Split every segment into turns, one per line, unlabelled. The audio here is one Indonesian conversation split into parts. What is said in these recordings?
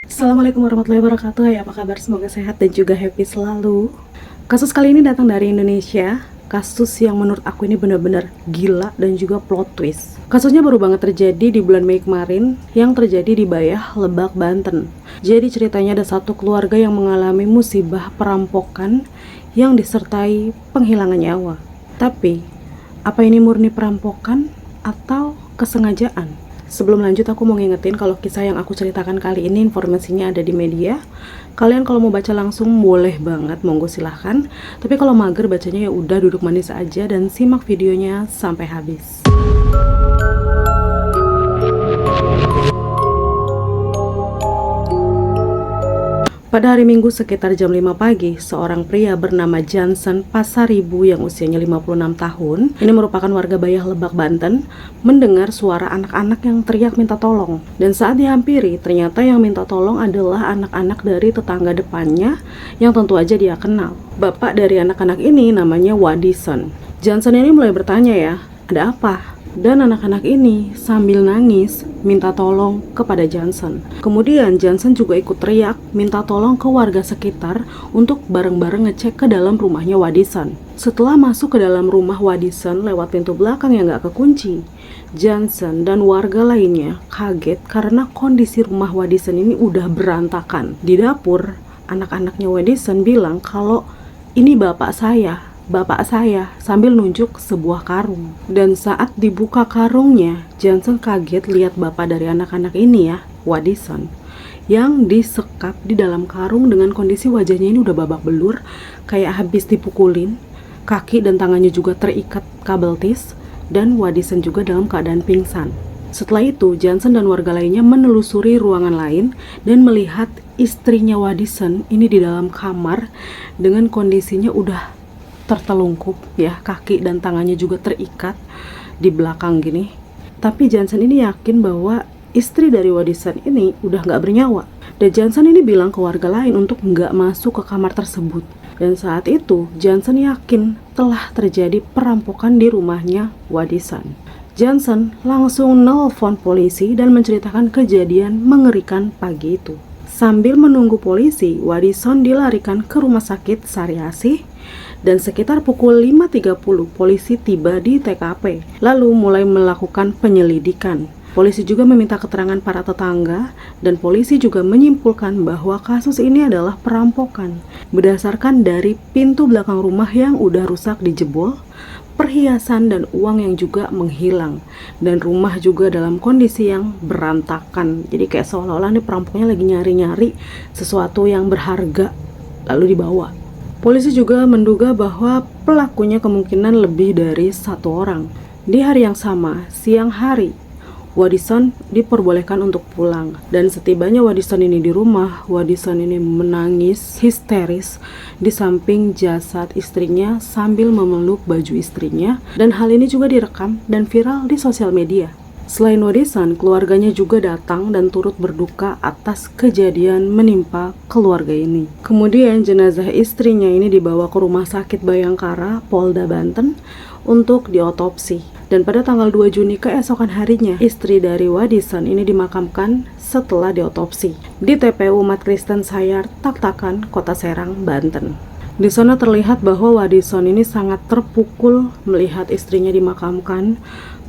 Assalamualaikum warahmatullahi wabarakatuh. Hai, apa kabar? Semoga sehat dan juga happy selalu. Kasus kali ini datang dari Indonesia. Kasus yang menurut aku ini benar-benar gila dan juga plot twist. Kasusnya baru banget terjadi di bulan Mei kemarin, yang terjadi di Bayah, Lebak, Banten. Jadi ceritanya ada satu keluarga yang mengalami musibah perampokan yang disertai penghilangan nyawa. Tapi, apa ini murni perampokan atau kesengajaan? Sebelum lanjut, aku mau ngingetin kalau kisah yang aku ceritakan kali ini informasinya ada di media. Kalian kalau mau baca langsung boleh banget, monggo silahkan. Tapi kalau mager bacanya ya udah duduk manis aja dan simak videonya sampai habis. Pada hari Minggu sekitar jam 5 pagi, seorang pria bernama Johnson Pasaribu yang usianya 56 tahun, ini merupakan warga Bayah, Lebak, Banten, mendengar suara anak-anak yang teriak minta tolong. Dan saat dihampiri, ternyata yang minta tolong adalah anak-anak dari tetangga depannya yang tentu aja dia kenal. Bapak dari anak-anak ini namanya Wadison. Johnson ini mulai bertanya ya, ada apa? Dan anak-anak ini sambil nangis minta tolong kepada Johnson. Kemudian Johnson juga ikut teriak minta tolong ke warga sekitar untuk bareng-bareng ngecek ke dalam rumahnya Wadison. Setelah masuk ke dalam rumah Wadison lewat pintu belakang yang gak kekunci, Johnson dan warga lainnya kaget karena kondisi rumah Wadison ini udah berantakan. Di dapur, anak-anaknya Wadison bilang kalau ini bapak saya sambil nunjuk sebuah karung. Dan saat dibuka karungnya, Johnson kaget lihat bapak dari anak-anak ini ya, Wadison, yang disekap di dalam karung dengan kondisi wajahnya ini udah babak belur, kayak habis dipukulin, kaki dan tangannya juga terikat kabel tis, dan Wadison juga dalam keadaan pingsan. Setelah itu, Johnson dan warga lainnya menelusuri ruangan lain dan melihat istrinya Wadison ini di dalam kamar dengan kondisinya udah tertelungkup ya, kaki dan tangannya juga terikat di belakang gini. Tapi Johnson ini yakin bahwa istri dari Wadison ini udah gak bernyawa. Dan Johnson ini bilang ke warga lain untuk gak masuk ke kamar tersebut. Dan saat itu Johnson yakin telah terjadi perampokan di rumahnya Wadison. Johnson langsung nelpon polisi dan menceritakan kejadian mengerikan pagi itu. Sambil menunggu polisi, Wadison dilarikan ke rumah sakit Sariasih. Dan sekitar pukul 5.30 polisi tiba di TKP, lalu mulai melakukan penyelidikan. Polisi juga meminta keterangan para tetangga, dan polisi juga menyimpulkan bahwa kasus ini adalah perampokan berdasarkan dari pintu belakang rumah yang udah rusak dijebol, perhiasan dan uang yang juga menghilang, dan rumah juga dalam kondisi yang berantakan. Jadi kayak seolah-olah nih perampoknya lagi nyari-nyari sesuatu yang berharga lalu dibawa. Polisi juga menduga bahwa pelakunya kemungkinan lebih dari satu orang. Di hari yang sama, siang hari, Wadison diperbolehkan untuk pulang. Dan setibanya Wadison ini di rumah, Wadison ini menangis histeris di samping jasad istrinya sambil memeluk baju istrinya. Dan hal ini juga direkam dan viral di sosial media. Selain Wadison, keluarganya juga datang dan turut berduka atas kejadian menimpa keluarga ini. Kemudian jenazah istrinya ini dibawa ke Rumah Sakit Bayangkara, Polda Banten untuk diotopsi. Dan pada tanggal 2 Juni keesokan harinya, istri dari Wadison ini dimakamkan setelah diotopsi di TPU Umat Kristen Sayar, Tak-Takan, Kota Serang, Banten. Di sana terlihat bahwa Wadison ini sangat terpukul melihat istrinya dimakamkan.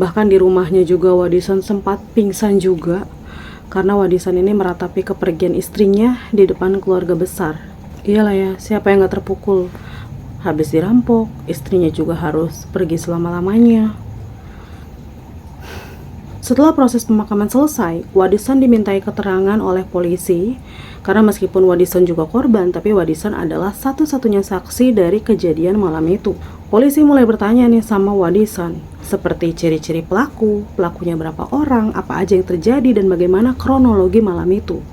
Bahkan di rumahnya juga Wadison sempat pingsan juga karena Wadison ini meratapi kepergian istrinya di depan keluarga besar. Iyalah ya, siapa yang gak terpukul? Habis dirampok, istrinya juga harus pergi selama-lamanya. Setelah proses pemakaman selesai, Wadison dimintai keterangan oleh polisi. Karena meskipun Wadison juga korban, tapi Wadison adalah satu-satunya saksi dari kejadian malam itu. Polisi mulai bertanya nih sama Wadison, seperti ciri-ciri pelakunya berapa orang, apa aja yang terjadi, dan bagaimana kronologi malam itu.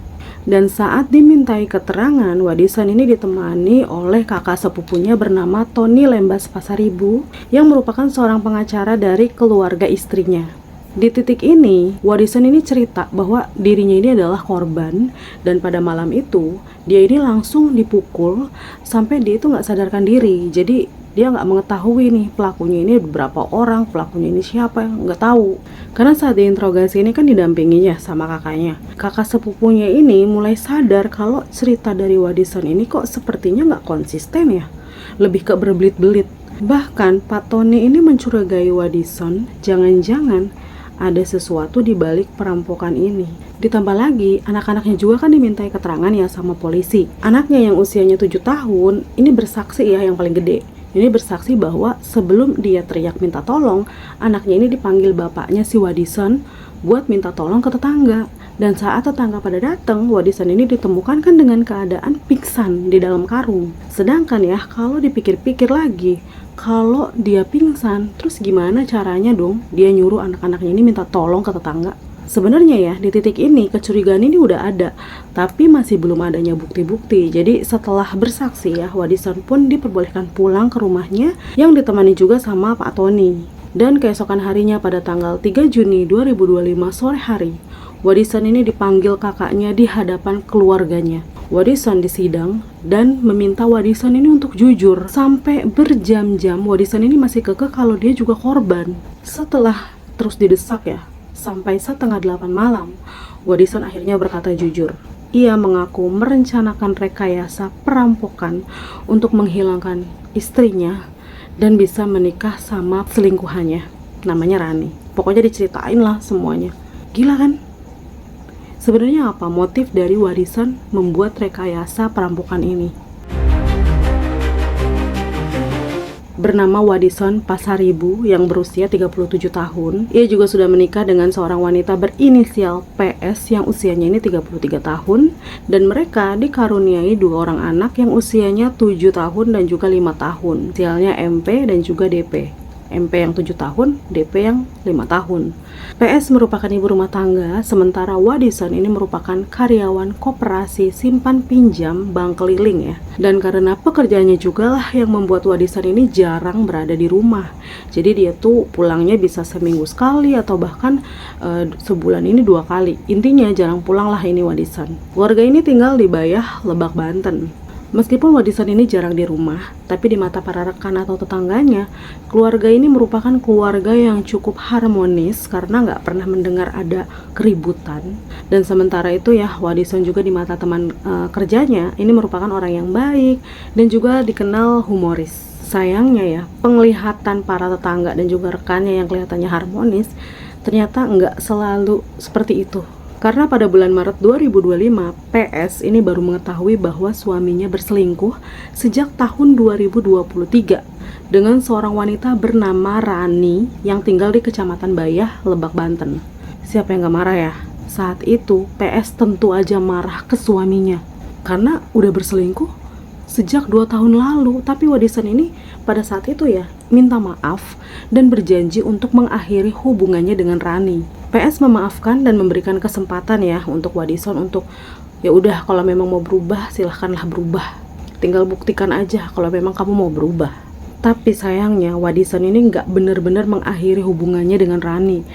Dan saat dimintai keterangan, Wadison ini ditemani oleh kakak sepupunya bernama Tony Lembas Pasaribu, yang merupakan seorang pengacara dari keluarga istrinya. Di titik ini, Wadison ini cerita bahwa dirinya ini adalah korban, dan pada malam itu dia ini langsung dipukul sampai dia itu nggak sadarkan diri. Jadi dia nggak mengetahui nih pelakunya ini berapa orang, pelakunya ini siapa, nggak tahu. Karena saat diinterogasi ini kan didampinginya sama kakaknya. Kakak sepupunya ini mulai sadar kalau cerita dari Wadison ini kok sepertinya nggak konsisten ya, lebih ke berbelit-belit. Bahkan Pak Tony ini mencurigai Wadison, jangan-jangan ada sesuatu di balik perampokan ini. Ditambah lagi, anak-anaknya juga kan dimintai keterangan ya sama polisi. Anaknya yang usianya 7 tahun, ini bersaksi ya, yang paling gede. Ini bersaksi bahwa sebelum dia teriak minta tolong, anaknya ini dipanggil bapaknya si Wadison buat minta tolong ke tetangga. Dan saat tetangga pada datang, Wadison ini ditemukan kan dengan keadaan pingsan di dalam karung. Sedangkan ya, kalau dipikir-pikir lagi, kalau dia pingsan, terus gimana caranya dong dia nyuruh anak-anaknya ini minta tolong ke tetangga? Sebenarnya ya, di titik ini kecurigaan ini udah ada, tapi masih belum adanya bukti-bukti. Jadi setelah bersaksi ya, Wadison pun diperbolehkan pulang ke rumahnya yang ditemani juga sama Pak Tony. Dan keesokan harinya pada tanggal 3 Juni 2025 sore hari, Wadison ini dipanggil kakaknya di hadapan keluarganya. Wadison disidang dan meminta Wadison ini untuk jujur. Sampai berjam-jam Wadison ini masih kekeh kalau dia juga korban. Setelah terus didesak ya, sampai setengah 8 malam, Wadison akhirnya berkata jujur. Ia mengaku merencanakan rekayasa perampokan untuk menghilangkan istrinya dan bisa menikah sama selingkuhannya, namanya Rani. Pokoknya diceritain lah semuanya. Gila kan? Sebenarnya apa motif dari Wadison membuat rekayasa perampokan ini? Bernama Wadison Pasaribu yang berusia 37 tahun. Ia juga sudah menikah dengan seorang wanita berinisial PS yang usianya ini 33 tahun. Dan mereka dikaruniai 2 orang anak yang usianya 7 tahun dan juga 5 tahun. Inisialnya MP dan juga DP. MP yang 7 tahun, DP yang 5 tahun. PS merupakan ibu rumah tangga, sementara Wadison ini merupakan karyawan koperasi simpan pinjam bank keliling ya. Dan karena pekerjaannya juga lah yang membuat Wadison ini jarang berada di rumah. Jadi dia tuh pulangnya bisa seminggu sekali atau bahkan sebulan ini 2 kali. Intinya jarang pulang lah ini Wadison. Warga ini tinggal di Bayah, Lebak, Banten. Meskipun Wadison ini jarang di rumah, tapi di mata para rekan atau tetangganya, keluarga ini merupakan keluarga yang cukup harmonis karena nggak pernah mendengar ada keributan. Dan sementara itu ya, Wadison juga di mata teman kerjanya ini merupakan orang yang baik dan juga dikenal humoris. Sayangnya ya, penglihatan para tetangga dan juga rekannya yang kelihatannya harmonis ternyata nggak selalu seperti itu. Karena pada bulan Maret 2025, PS ini baru mengetahui bahwa suaminya berselingkuh sejak tahun 2023 dengan seorang wanita bernama Rani yang tinggal di Kecamatan Bayah, Lebak, Banten. Siapa yang gak marah ya? Saat itu PS tentu aja marah ke suaminya karena udah berselingkuh sejak 2 tahun lalu. Tapi Wadison ini pada saat itu ya minta maaf dan berjanji untuk mengakhiri hubungannya dengan Rani. PS memaafkan dan memberikan kesempatan ya untuk Wadison untuk ya udah kalau memang mau berubah silahkanlah berubah. Tinggal buktikan aja kalau memang kamu mau berubah. Tapi sayangnya Wadison ini nggak benar-benar mengakhiri hubungannya dengan Rani.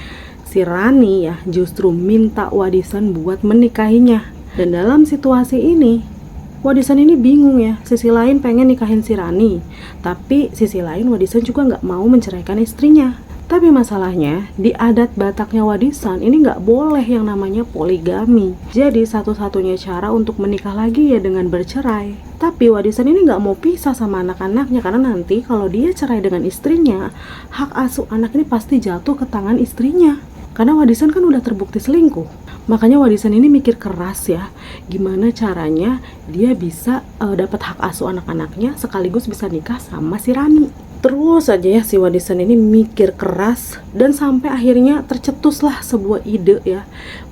Si Rani ya justru minta Wadison buat menikahinya. Dan dalam situasi ini Wadison ini bingung ya. Sisi lain pengen nikahin si Rani, tapi sisi lain Wadison juga nggak mau menceraikan istrinya. Tapi masalahnya, di adat Bataknya Wadison ini nggak boleh yang namanya poligami. Jadi satu-satunya cara untuk menikah lagi ya dengan bercerai. Tapi Wadison ini nggak mau pisah sama anak-anaknya karena nanti kalau dia cerai dengan istrinya, hak asuh anak ini pasti jatuh ke tangan istrinya. Karena Wadison kan udah terbukti selingkuh. Makanya Wadison ini mikir keras ya, gimana caranya dia bisa dapat hak asuh anak-anaknya sekaligus bisa nikah sama si Rani. Terus aja ya si Wadison ini mikir keras dan sampai akhirnya tercetuslah sebuah ide ya.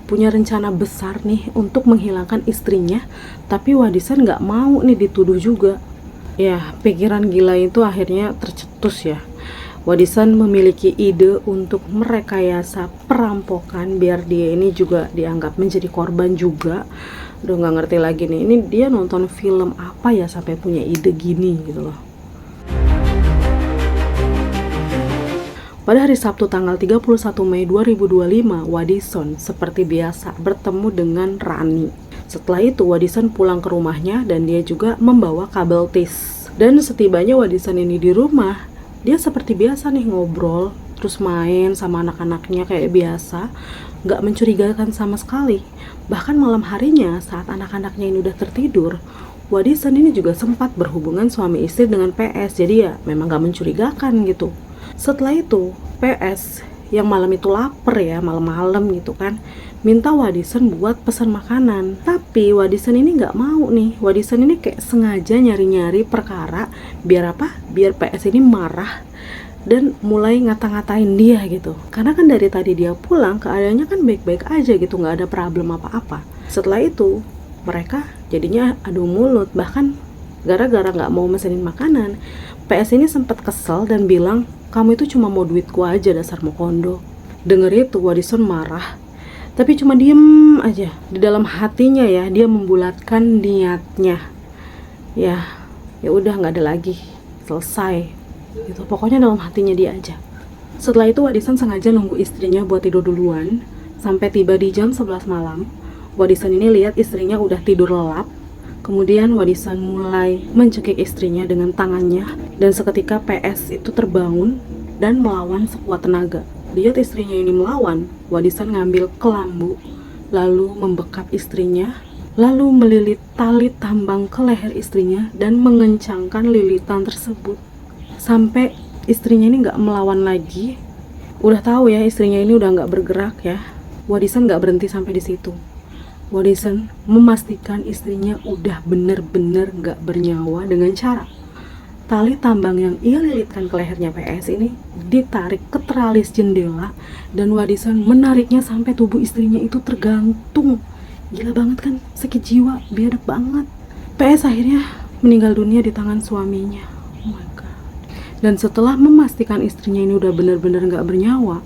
Punya rencana besar nih untuk menghilangkan istrinya, tapi Wadison nggak mau nih dituduh juga. Ya, pikiran gila itu akhirnya tercetus ya. Wadison memiliki ide untuk merekayasa perampokan biar dia ini juga dianggap menjadi korban juga. Udah nggak ngerti lagi nih, ini dia nonton film apa ya sampai punya ide gini gitu loh. Pada hari Sabtu tanggal 31 Mei 2025, Wadison seperti biasa bertemu dengan Rani. Setelah itu Wadison pulang ke rumahnya dan dia juga membawa kabel tis. Dan setibanya Wadison ini di rumah, dia seperti biasa nih ngobrol, terus main sama anak-anaknya kayak biasa, gak mencurigakan sama sekali. Bahkan malam harinya saat anak-anaknya ini udah tertidur, Wadison ini juga sempat berhubungan suami istri dengan PS, jadi ya memang gak mencurigakan gitu. Setelah itu, PS yang malam itu lapar ya, malam-malam gitu kan, minta Wadison buat pesan makanan. Tapi Wadison ini gak mau nih. Wadison ini kayak sengaja nyari-nyari perkara. Biar apa? Biar PS ini marah dan mulai ngata-ngatain dia gitu. Karena kan dari tadi dia pulang, keadaannya kan baik-baik aja gitu, gak ada problem apa-apa. Setelah itu, mereka jadinya adu mulut. Bahkan gara-gara gak mau mesenin makanan, PS ini sempat kesel dan bilang, kamu itu cuma mau duitku aja, dasar mokondo. Denger itu Wadison marah, tapi cuma diem aja. Di dalam hatinya ya, dia membulatkan niatnya. Ya udah nggak ada lagi, selesai. Gitu. Pokoknya dalam hatinya dia aja. Setelah itu Wadison sengaja nunggu istrinya buat tidur duluan. Sampai tiba di jam 11 malam, Wadison ini lihat istrinya udah tidur lelap. Kemudian Wadison mulai mencekik istrinya dengan tangannya, dan seketika PS itu terbangun dan melawan sekuat tenaga. Lihat istrinya ini melawan, Wadison ngambil kelambu, lalu membekap istrinya, lalu melilit tali tambang ke leher istrinya dan mengencangkan lilitan tersebut sampai istrinya ini nggak melawan lagi. Udah tahu ya istrinya ini udah nggak bergerak ya. Wadison nggak berhenti sampai di situ. Wadison memastikan istrinya udah bener-bener gak bernyawa dengan cara tali tambang yang ia lilitkan ke lehernya PS ini ditarik ke teralis jendela, dan Wadison menariknya sampai tubuh istrinya itu tergantung. Gila banget kan, sakit jiwa, biadab banget. PS akhirnya meninggal dunia di tangan suaminya. Oh my god. Dan setelah memastikan istrinya ini udah bener-bener gak bernyawa,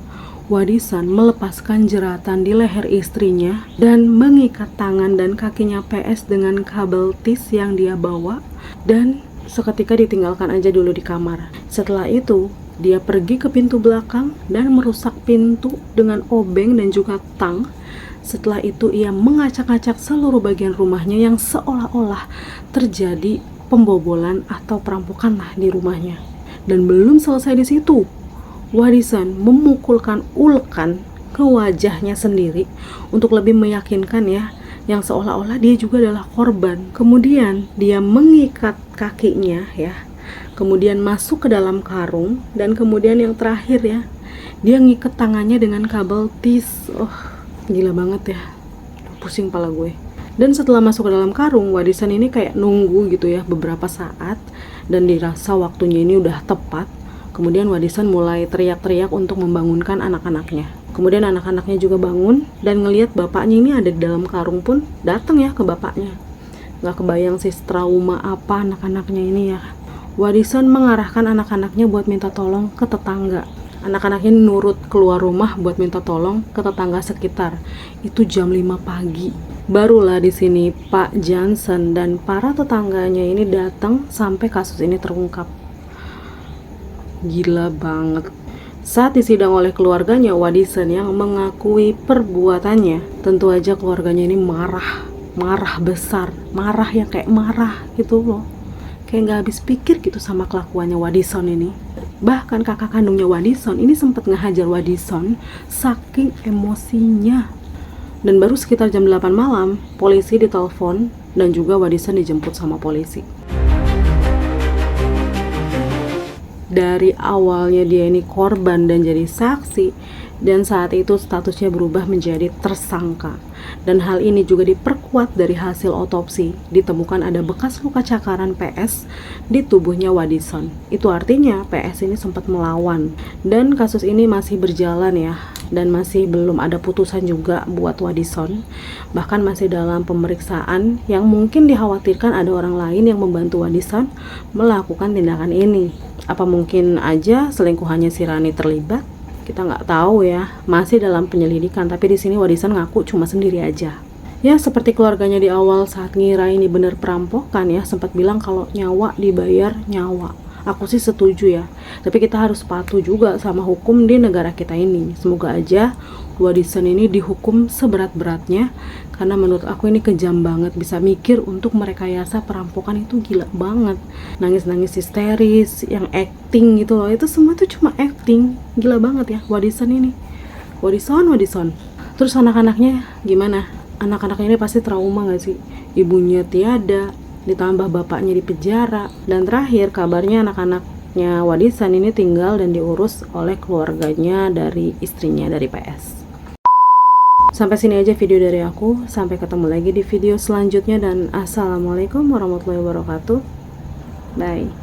Wadison melepaskan jeratan di leher istrinya dan mengikat tangan dan kakinya PS dengan kabel tis yang dia bawa, dan seketika ditinggalkan aja dulu di kamar. Setelah itu, dia pergi ke pintu belakang dan merusak pintu dengan obeng dan juga tang. Setelah itu ia mengacak-acak seluruh bagian rumahnya yang seolah-olah terjadi pembobolan atau perampokan lah di rumahnya. Dan belum selesai di situ, Wadison memukulkan ulekan ke wajahnya sendiri untuk lebih meyakinkan ya, yang seolah-olah dia juga adalah korban. Kemudian dia mengikat kakinya ya, kemudian masuk ke dalam karung, dan kemudian yang terakhir ya, dia ngikat tangannya dengan kabel tis. Oh, gila banget ya, pusing pala gue. Dan setelah masuk ke dalam karung, Wadison ini kayak nunggu gitu ya beberapa saat, dan dirasa waktunya ini udah tepat. Kemudian Wadison mulai teriak-teriak untuk membangunkan anak-anaknya. Kemudian anak-anaknya juga bangun dan ngelihat bapaknya ini ada di dalam karung pun datang ya ke bapaknya. Gak kebayang sih trauma apa anak-anaknya ini ya. Wadison mengarahkan anak-anaknya buat minta tolong ke tetangga. Anak-anaknya nurut keluar rumah buat minta tolong ke tetangga sekitar. Itu jam 5 pagi. Barulah di sini Pak Johnson dan para tetangganya ini datang sampai kasus ini terungkap. Gila banget. Saat disidang oleh keluarganya Wadison yang mengakui perbuatannya, tentu aja keluarganya ini marah besar, marah yang kayak marah gitu loh, kayak gak habis pikir gitu sama kelakuannya Wadison ini. Bahkan kakak kandungnya Wadison ini sempat ngehajar Wadison saking emosinya. Dan baru sekitar jam 8 malam polisi ditelepon dan juga Wadison dijemput sama polisi. Dari awalnya dia ini korban dan jadi saksi, dan saat itu statusnya berubah menjadi tersangka. Dan hal ini juga diperkuat dari hasil otopsi. Ditemukan ada bekas luka cakaran PS di tubuhnya Wadison. Itu artinya PS ini sempat melawan. Dan kasus ini masih berjalan ya, dan masih belum ada putusan juga buat Wadison. Bahkan masih dalam pemeriksaan, yang mungkin dikhawatirkan ada orang lain yang membantu Wadison melakukan tindakan ini. Apa mungkin aja selingkuhannya si Rani terlibat? Kita nggak tahu ya, masih dalam penyelidikan. Tapi di sini Wadison ngaku cuma sendiri aja. Ya seperti keluarganya di awal saat ngira ini bener perampokan ya, sempat bilang kalau nyawa dibayar nyawa. Aku sih setuju ya, tapi kita harus patuh juga sama hukum di negara kita ini. Semoga aja Wadison ini dihukum seberat-beratnya, karena menurut aku ini kejam banget. Bisa mikir untuk merekayasa perampokan itu gila banget. Nangis-nangis histeris, yang acting gitu loh, itu semua tuh cuma acting. Gila banget ya Wadison ini. Wadison. Terus anak-anaknya gimana? Anak-anaknya ini pasti trauma gak sih? Ibunya tiada, ditambah bapaknya di penjara. Dan terakhir kabarnya anak-anaknya Wadison ini tinggal dan diurus oleh keluarganya dari istrinya dari PS. Sampai sini aja video dari aku. Sampai ketemu lagi di video selanjutnya, dan assalamualaikum warahmatullahi wabarakatuh. Bye.